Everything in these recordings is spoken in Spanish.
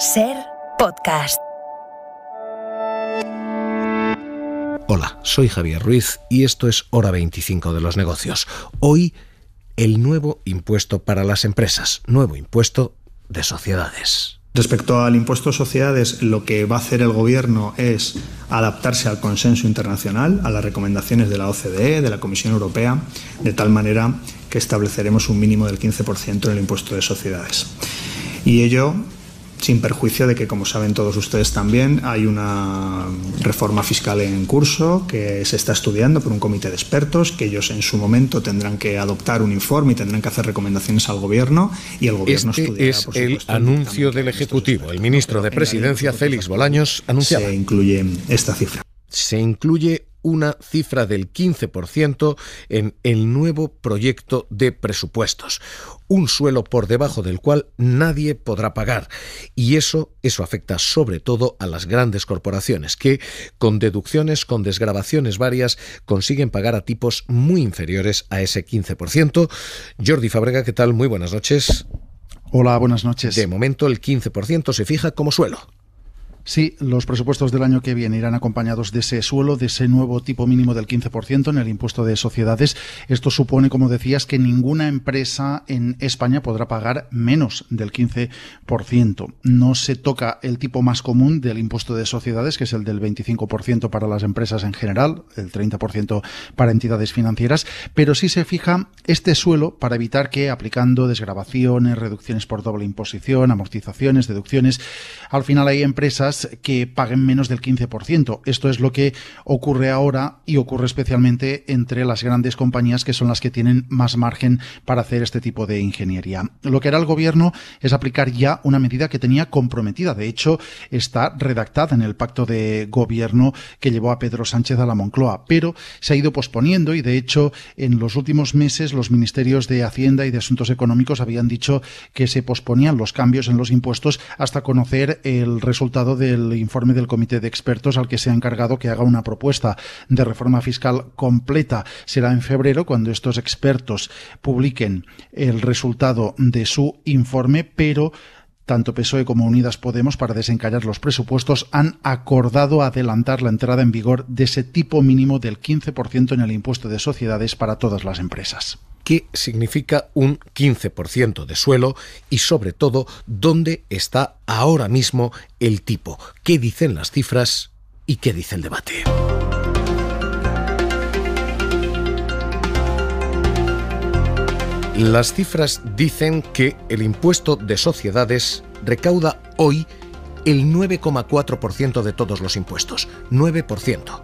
SER Podcast. Hola, soy Javier Ruiz y esto es Hora 25 de los negocios. Hoy, el nuevo impuesto para las empresas, nuevo impuesto de sociedades. Respecto al impuesto de sociedades, lo que va a hacer el Gobierno es adaptarse al consenso internacional, a las recomendaciones de la OCDE, de la Comisión Europea, de tal manera que estableceremos un mínimo del 15% en el impuesto de sociedades. Y ello sin perjuicio de que, como saben todos ustedes también, hay una reforma fiscal en curso que se está estudiando por un comité de expertos, que ellos en su momento tendrán que adoptar un informe y tendrán que hacer recomendaciones al Gobierno, y el Gobierno estudiará, es por supuesto, el anuncio del Ejecutivo. El ministro de Presidencia, Félix Bolaños, anunciaba. Se incluye esta cifra. Se incluye una cifra del 15% en el nuevo proyecto de presupuestos. Un suelo por debajo del cual nadie podrá pagar. Y eso afecta sobre todo a las grandes corporaciones que, con deducciones, con desgravaciones varias, consiguen pagar a tipos muy inferiores a ese 15%. Jordi Fábrega, ¿qué tal? Muy buenas noches. Hola, buenas noches. De momento el 15% se fija como suelo. Sí, los presupuestos del año que viene irán acompañados de ese suelo, de ese nuevo tipo mínimo del 15% en el impuesto de sociedades. Esto supone, como decías, que ninguna empresa en España podrá pagar menos del 15%. No se toca el tipo más común del impuesto de sociedades, que es el del 25% para las empresas en general, el 30% para entidades financieras, pero sí se fija este suelo para evitar que, aplicando desgravaciones, reducciones por doble imposición, amortizaciones, deducciones, al final hay empresas que paguen menos del 15%. Esto es lo que ocurre ahora y ocurre especialmente entre las grandes compañías, que son las que tienen más margen para hacer este tipo de ingeniería. Lo que hará el Gobierno es aplicar ya una medida que tenía comprometida. De hecho, está redactada en el pacto de Gobierno que llevó a Pedro Sánchez a la Moncloa, pero se ha ido posponiendo y, de hecho, en los últimos meses los ministerios de Hacienda y de Asuntos Económicos habían dicho que se posponían los cambios en los impuestos hasta conocer el resultado del informe del comité de expertos, al que se ha encargado que haga una propuesta de reforma fiscal completa. Será en febrero cuando estos expertos publiquen el resultado de su informe, pero tanto PSOE como Unidas Podemos, para desencallar los presupuestos, han acordado adelantar la entrada en vigor de ese tipo mínimo del 15% en el impuesto de sociedades para todas las empresas. ¿Qué significa un 15% de suelo? Y sobre todo, ¿dónde está ahora mismo el tipo? ¿Qué dicen las cifras y qué dice el debate? Las cifras dicen que el impuesto de sociedades recauda hoy el 9,4% de todos los impuestos. 9%.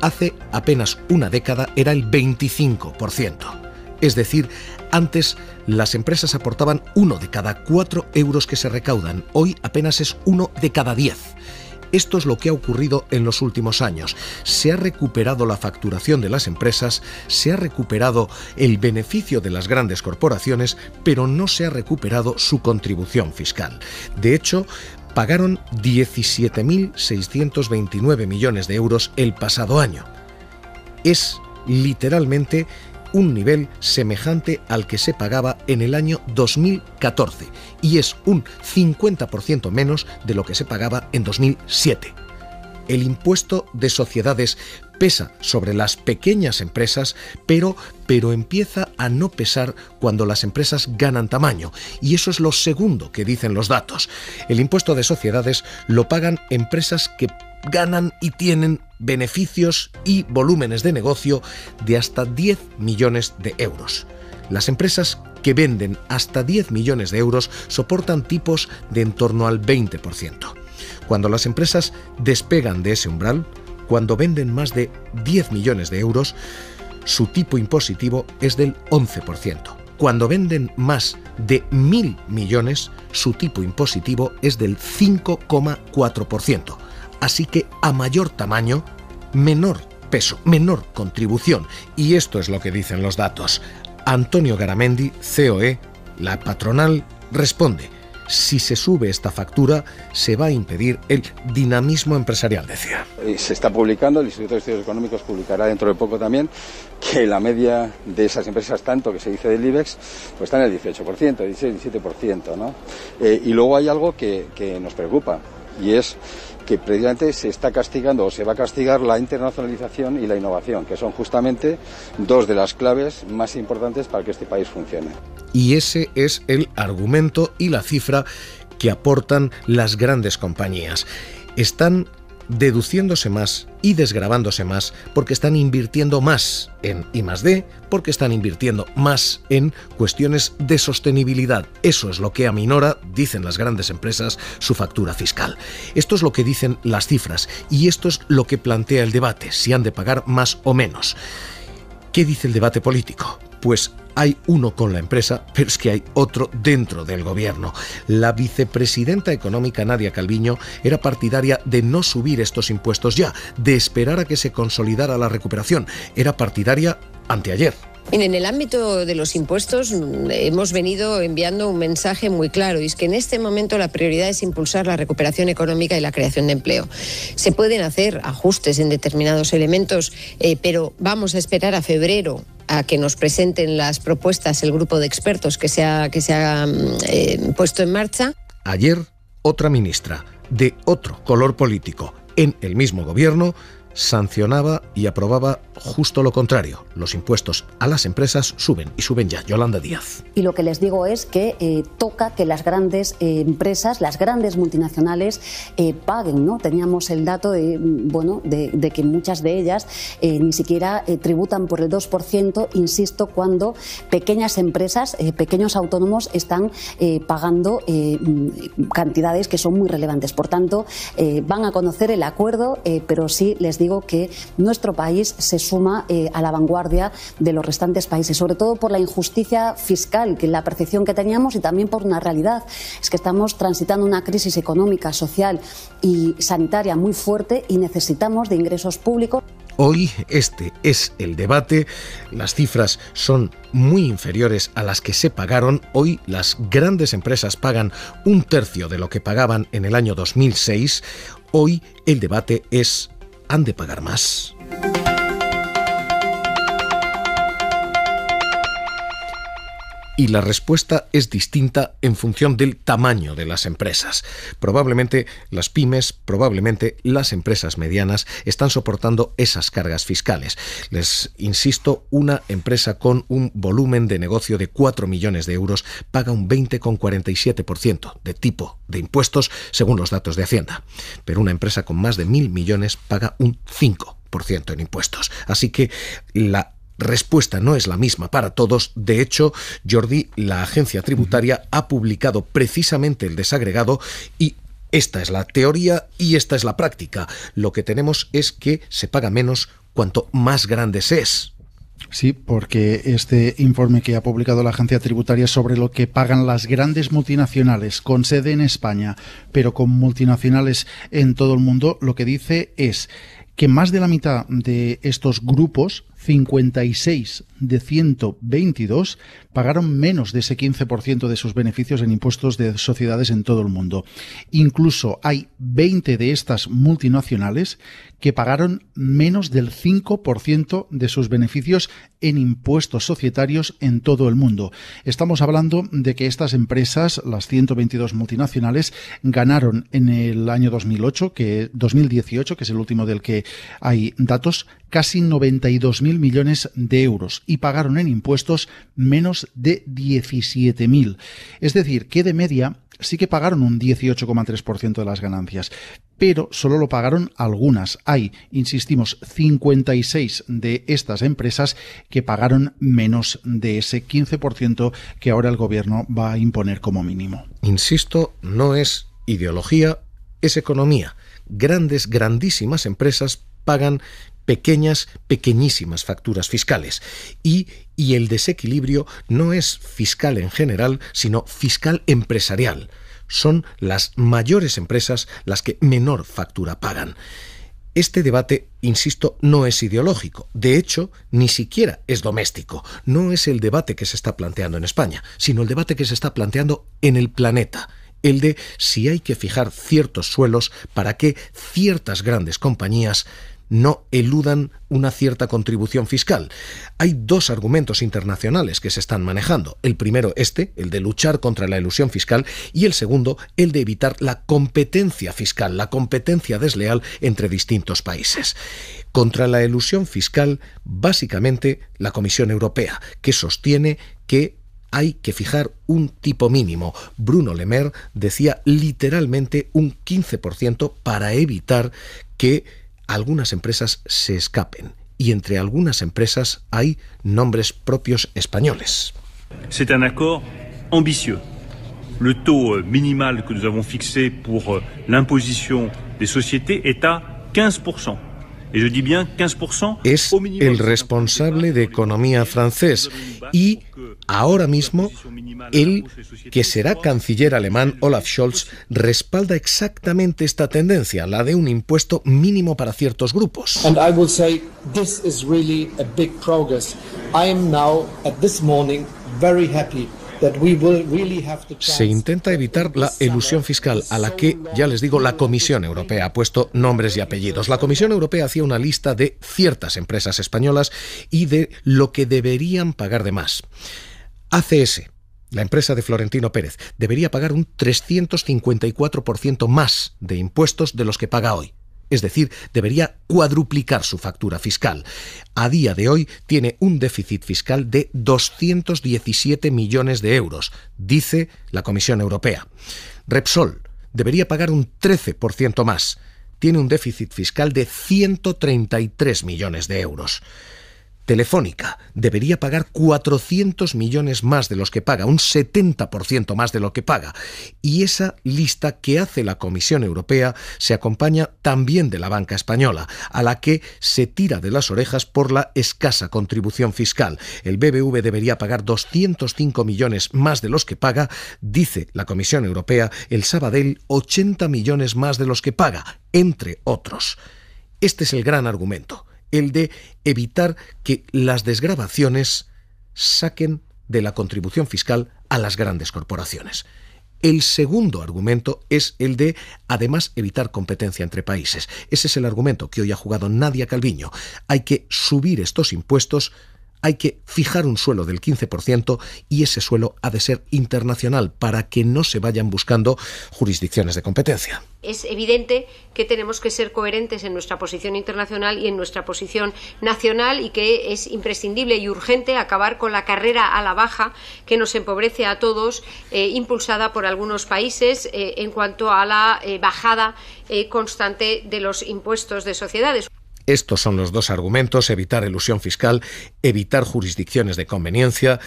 Hace apenas una década era el 25%. Es decir, antes las empresas aportaban 1 de cada 4 euros que se recaudan. Hoy apenas es 1 de cada 10. Esto es lo que ha ocurrido en los últimos años. Se ha recuperado la facturación de las empresas, se ha recuperado el beneficio de las grandes corporaciones, pero no se ha recuperado su contribución fiscal. De hecho, pagaron 17.629 millones de euros el pasado año. Es literalmente un nivel semejante al que se pagaba en el año 2014 y es un 50% menos de lo que se pagaba en 2007. El impuesto de sociedades pesa sobre las pequeñas empresas, pero empieza a no pesar cuando las empresas ganan tamaño, y eso es lo segundo que dicen los datos. El impuesto de sociedades lo pagan empresas que ganan y tienen beneficios y volúmenes de negocio de hasta 10 millones de euros. Las empresas que venden hasta 10 millones de euros soportan tipos de en torno al 20%. Cuando las empresas despegan de ese umbral, cuando venden más de 10 millones de euros, su tipo impositivo es del 11%. Cuando venden más de 1.000 millones, su tipo impositivo es del 5,4%. Así que a mayor tamaño, menor peso, menor contribución. Y esto es lo que dicen los datos. Antonio Garamendi, COE, la patronal, responde: si se sube esta factura, se va a impedir el dinamismo empresarial, decía. Se está publicando, el Instituto de Estudios Económicos publicará dentro de poco también, que la media de esas empresas, tanto que se dice del IBEX, pues está en el 18%, 16-17%, ¿no? Y luego hay algo que nos preocupa, y es que precisamente se está castigando o se va a castigar la internacionalización y la innovación, que son justamente dos de las claves más importantes para que este país funcione. Y ese es el argumento y la cifra que aportan las grandes compañías. Están deduciéndose más y desgravándose más porque están invirtiendo más en I+D, porque están invirtiendo más en cuestiones de sostenibilidad. Eso es lo que aminora, dicen las grandes empresas, su factura fiscal. Esto es lo que dicen las cifras y esto es lo que plantea el debate, si han de pagar más o menos. ¿Qué dice el debate político? Pues hay uno con la empresa, pero es que hay otro dentro del gobierno. La vicepresidenta económica Nadia Calviño era partidaria de no subir estos impuestos ya, de esperar a que se consolidara la recuperación. Era partidaria anteayer. En el ámbito de los impuestos hemos venido enviando un mensaje muy claro, y es que en este momento la prioridad es impulsar la recuperación económica y la creación de empleo. Se pueden hacer ajustes en determinados elementos, pero vamos a esperar a febrero a que nos presenten las propuestas el grupo de expertos que se ha puesto en marcha. Ayer, otra ministra de otro color político en el mismo gobierno sancionaba y aprobaba justo lo contrario. Los impuestos a las empresas suben y suben ya. Yolanda Díaz. Y lo que les digo es que toca que las grandes empresas, las grandes multinacionales paguen, ¿no? Teníamos el dato de que muchas de ellas ni siquiera tributan por el 2%, insisto, cuando pequeñas empresas, pequeños autónomos están pagando cantidades que son muy relevantes. Por tanto, van a conocer el acuerdo, pero sí les digo que nuestro país se suma a la vanguardia de los restantes países, sobre todo por la injusticia fiscal, que la percepción que teníamos, y también por una realidad, es que estamos transitando una crisis económica, social y sanitaria muy fuerte y necesitamos de ingresos públicos. Hoy este es el debate, las cifras son muy inferiores a las que se pagaron. Hoy las grandes empresas pagan 1/3 de lo que pagaban en el año 2006. Hoy el debate es: ¿han de pagar más? Y la respuesta es distinta en función del tamaño de las empresas. Probablemente las pymes, probablemente las empresas medianas están soportando esas cargas fiscales. Les insisto, una empresa con un volumen de negocio de 4 millones de euros paga un 20,47% de tipo de impuestos según los datos de Hacienda. Pero una empresa con más de 1.000 millones paga un 5% en impuestos. Así que la respuesta no es la misma para todos. De hecho, Jordi, la agencia tributaria ha publicado precisamente el desagregado y esta es la teoría y esta es la práctica. Lo que tenemos es que se paga menos cuanto más grande se es. Sí, porque este informe que ha publicado la agencia tributaria sobre lo que pagan las grandes multinacionales con sede en España, pero con multinacionales en todo el mundo, lo que dice es que más de la mitad de estos grupos, 56 de 122, pagaron menos de ese 15% de sus beneficios en impuestos de sociedades en todo el mundo. Incluso hay 20 de estas multinacionales que pagaron menos del 5% de sus beneficios en impuestos societarios en todo el mundo. Estamos hablando de que estas empresas, las 122 multinacionales, ganaron en el año 2018, que es el último del que hay datos, casi 92.000 millones de euros y pagaron en impuestos menos de 17.000. Es decir, que de media sí que pagaron un 18,3% de las ganancias, pero solo lo pagaron algunas. Hay, insistimos, 56 de estas empresas que pagaron menos de ese 15% que ahora el gobierno va a imponer como mínimo. Insisto, no es ideología, es economía. Grandísimas empresas pagan pequeñísimas facturas fiscales. Y el desequilibrio no es fiscal en general, sino fiscal empresarial. Son las mayores empresas las que menor factura pagan. Este debate, insisto, no es ideológico. De hecho, ni siquiera es doméstico. No es el debate que se está planteando en España, sino el debate que se está planteando en el planeta. el de si hay que fijar ciertos suelos para que ciertas grandes compañías no eludan una cierta contribución fiscal. Hay dos argumentos internacionales que se están manejando. El primero, el de luchar contra la elusión fiscal, y el segundo, el de evitar la competencia fiscal, la competencia desleal entre distintos países. Contra la elusión fiscal, básicamente, la Comisión Europea, que sostiene que hay que fijar un tipo mínimo. Bruno Le Maire decía literalmente un 15% para evitar que algunas empresas se escapen, y entre algunas empresas hay nombres propios españoles. C'est un accord ambitieux. Le taux minimal que nous avons fixé pour l'imposition des sociétés est à 15%. Et je dis bien 15%. Es el responsable de economía francés y ahora mismo el que será canciller alemán, Olaf Scholz, respalda exactamente esta tendencia, la de un impuesto mínimo para ciertos grupos. And I will say this is really a big progress. I am now at this morning very happy. Se intenta evitar la elusión fiscal, a la que, ya les digo, la Comisión Europea ha puesto nombres y apellidos. La Comisión Europea hacía una lista de ciertas empresas españolas y de lo que deberían pagar de más. ACS, la empresa de Florentino Pérez, debería pagar un 354% más de impuestos de los que paga hoy. Es decir, debería cuadruplicar su factura fiscal. A día de hoy tiene un déficit fiscal de 217 millones de euros, dice la Comisión Europea. Repsol debería pagar un 13% más. Tiene un déficit fiscal de 133 millones de euros. Telefónica debería pagar 400 millones más de los que paga, un 70% más de lo que paga. Y esa lista que hace la Comisión Europea se acompaña también de la banca española, a la que se tira de las orejas por la escasa contribución fiscal. El BBV debería pagar 205 millones más de los que paga, dice la Comisión Europea. El Sabadell 80 millones más de los que paga, entre otros. Este es el gran argumento, el de evitar que las desgravaciones saquen de la contribución fiscal a las grandes corporaciones. El segundo argumento es el de, además, evitar competencia entre países. Ese es el argumento que hoy ha jugado Nadia Calviño. Hay que subir estos impuestos, hay que fijar un suelo del 15% y ese suelo ha de ser internacional para que no se vayan buscando jurisdicciones de competencia. Es evidente que tenemos que ser coherentes en nuestra posición internacional y en nuestra posición nacional, y que es imprescindible y urgente acabar con la carrera a la baja que nos empobrece a todos, impulsada por algunos países en cuanto a la bajada constante de los impuestos de sociedades. Estos son los dos argumentos: evitar elusión fiscal, evitar jurisdicciones de conveniencia.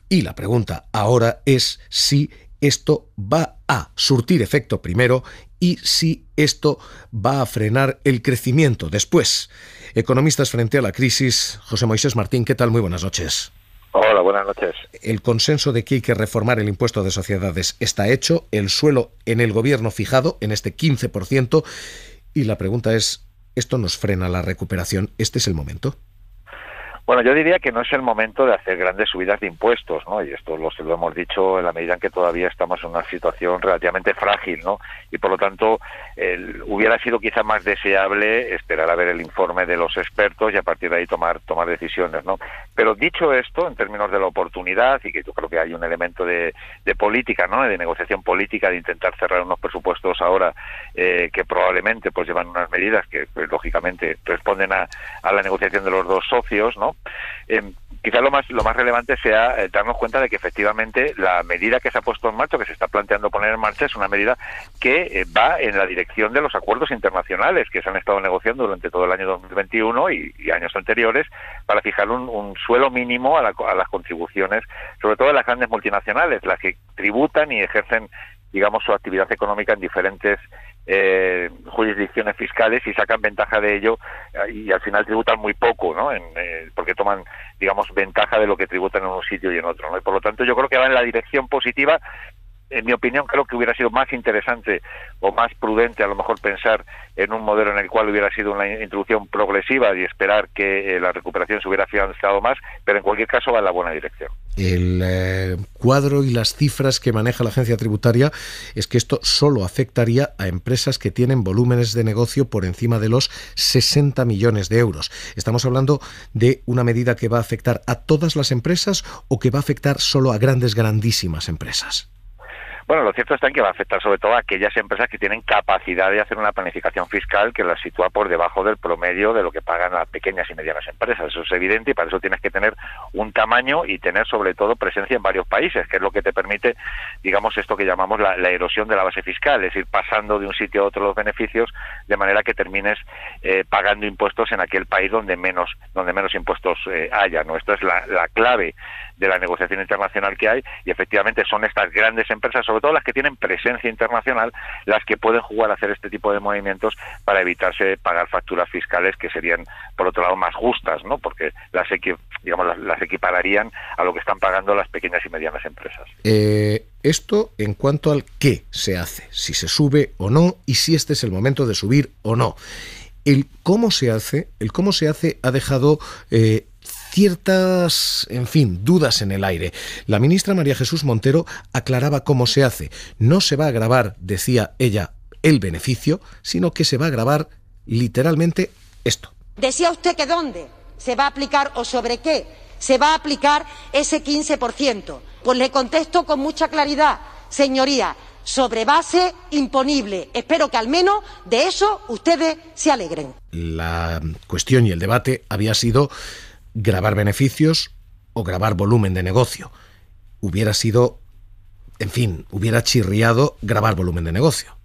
Y la pregunta ahora es si esto va a surtir efecto primero y si esto va a frenar el crecimiento después. Economistas frente a la crisis. José Moisés Martín, ¿qué tal? Muy buenas noches. Hola, buenas noches. El consenso de que hay que reformar el impuesto de sociedades está hecho, el suelo en el gobierno fijado en este 15%, y la pregunta es, ¿esto nos frena la recuperación? ¿Este es el momento? Bueno, yo diría que no es el momento de hacer grandes subidas de impuestos, ¿no? Y esto lo hemos dicho en la medida en que todavía estamos en una situación relativamente frágil, ¿no? Y por lo tanto, hubiera sido quizá más deseable esperar a ver el informe de los expertos y a partir de ahí tomar decisiones, ¿no? Pero dicho esto, en términos de la oportunidad, y que yo creo que hay un elemento de política, ¿no? De negociación política, de intentar cerrar unos presupuestos ahora que probablemente pues llevan unas medidas que pues, lógicamente responden a la negociación de los dos socios, ¿no? Quizás lo más relevante sea darnos cuenta de que efectivamente la medida que se ha puesto en marcha, que se está planteando poner en marcha, es una medida que va en la dirección de los acuerdos internacionales que se han estado negociando durante todo el año 2021 y años anteriores, para fijar un suelo mínimo a las contribuciones, sobre todo de las grandes multinacionales, las que tributan y ejercen, digamos, su actividad económica en diferentes jurisdicciones fiscales y sacan ventaja de ello, y al final tributan muy poco, ¿no? Porque toman, digamos, ventaja de lo que tributan en un sitio y en otro, ¿no? Y por lo tanto yo creo que va en la dirección positiva. en mi opinión, creo que hubiera sido más interesante o más prudente a lo mejor pensar en un modelo en el cual hubiera sido una introducción progresiva y esperar que la recuperación se hubiera afianzado más, pero en cualquier caso va en la buena dirección. El cuadro y las cifras que maneja la agencia tributaria es que esto solo afectaría a empresas que tienen volúmenes de negocio por encima de los 60 millones de euros. ¿Estamos hablando de una medida que va a afectar a todas las empresas o que va a afectar solo a grandísimas empresas? Bueno, lo cierto está en que va a afectar sobre todo a aquellas empresas que tienen capacidad de hacer una planificación fiscal que las sitúa por debajo del promedio de lo que pagan las pequeñas y medianas empresas. Eso es evidente y para eso tienes que tener un tamaño y tener sobre todo presencia en varios países, que es lo que te permite, digamos, esto que llamamos la erosión de la base fiscal, es decir, pasando de un sitio a otro los beneficios de manera que termines pagando impuestos en aquel país donde menos impuestos haya, ¿no? Esta es la clave de la negociación internacional que hay y efectivamente son estas grandes empresas, sobre todo las que tienen presencia internacional, las que pueden jugar a hacer este tipo de movimientos para evitarse pagar facturas fiscales que serían, por otro lado, más justas, ¿no? Porque las equipararían a lo que están pagando las pequeñas y medianas empresas. Esto en cuanto al qué se hace, si se sube o no y si este es el momento de subir o no. El cómo se hace ha dejado ciertas, dudas en el aire. La ministra María Jesús Montero aclaraba cómo se hace. No se va a gravar, decía ella, el beneficio, sino que se va a gravar literalmente esto. Decía usted que dónde se va a aplicar o sobre qué se va a aplicar ese 15%. Pues le contesto con mucha claridad, señoría, sobre base imponible. Espero que al menos de eso ustedes se alegren. La cuestión y el debate había sido gravar beneficios o gravar volumen de negocio. Hubiera chirriado gravar volumen de negocio.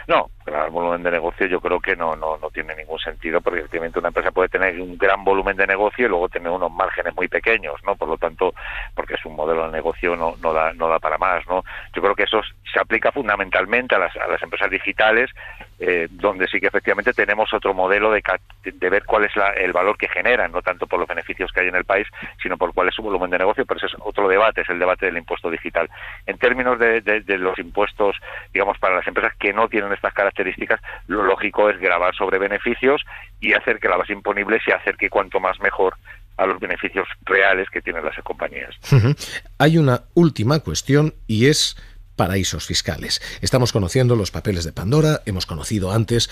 No, grabar volumen de negocio yo creo que no tiene ningún sentido, porque efectivamente una empresa puede tener un gran volumen de negocio y luego tener unos márgenes muy pequeños, ¿no? Por lo tanto, porque es un modelo de negocio no da para más, ¿no? Yo creo que eso se aplica fundamentalmente a las empresas digitales, donde sí que efectivamente tenemos otro modelo de ver cuál es el valor que generan, no tanto por los beneficios que hay en el país, sino por cuál es su volumen de negocio, pero ese es otro debate, es el debate del impuesto digital. En términos de los impuestos, digamos, para las empresas que no tienen estas características, lo lógico es gravar sobre beneficios y hacer que la base imponible se acerque cuanto más mejor a los beneficios reales que tienen las compañías. Hay una última cuestión y es paraísos fiscales. Estamos conociendo los papeles de Pandora, hemos conocido antes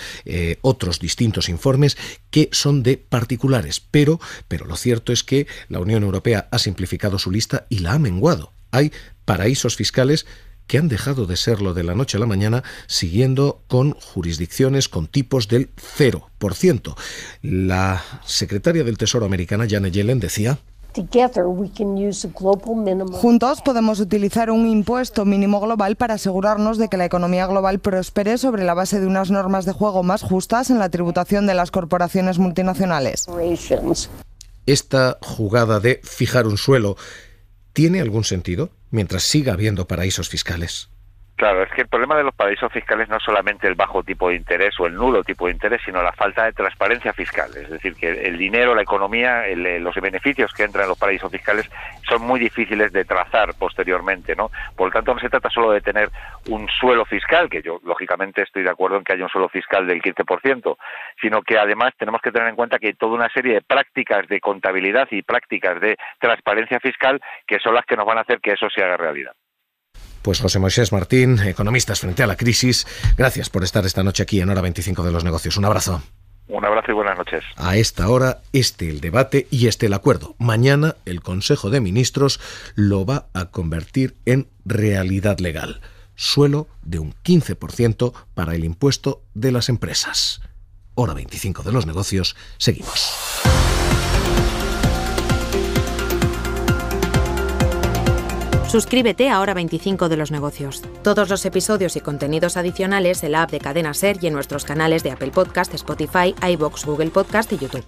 otros distintos informes que son de particulares, pero lo cierto es que la Unión Europea ha simplificado su lista y la ha menguado. Hay paraísos fiscales que han dejado de serlo de la noche a la mañana, siguiendo con jurisdicciones con tipos del 0%. La secretaria del Tesoro americana, Janet Yellen, decía: juntos podemos utilizar un impuesto mínimo global para asegurarnos de que la economía global prospere sobre la base de unas normas de juego más justas en la tributación de las corporaciones multinacionales. Esta jugada de fijar un suelo ¿tiene algún sentido mientras siga habiendo paraísos fiscales? Claro, es que el problema de los paraísos fiscales no es solamente el bajo tipo de interés o el nulo tipo de interés, sino la falta de transparencia fiscal. Es decir, que el dinero, la economía, los beneficios que entran en los paraísos fiscales son muy difíciles de trazar posteriormente, ¿no? Por lo tanto, no se trata solo de tener un suelo fiscal, que yo lógicamente estoy de acuerdo en que haya un suelo fiscal del 15%, sino que además tenemos que tener en cuenta que hay toda una serie de prácticas de contabilidad y prácticas de transparencia fiscal que son las que nos van a hacer que eso se haga realidad. Pues José Moisés Martín, Economistas frente a la crisis, gracias por estar esta noche aquí en Hora 25 de los Negocios. Un abrazo. Un abrazo y buenas noches. A esta hora, el debate y el acuerdo. Mañana el Consejo de Ministros lo va a convertir en realidad legal. Suelo de un 15% para el impuesto de las empresas. Hora 25 de los Negocios, seguimos. Suscríbete a Hora 25 de los Negocios. Todos los episodios y contenidos adicionales en la app de Cadena SER y en nuestros canales de Apple Podcast, Spotify, iVoox, Google Podcast y YouTube.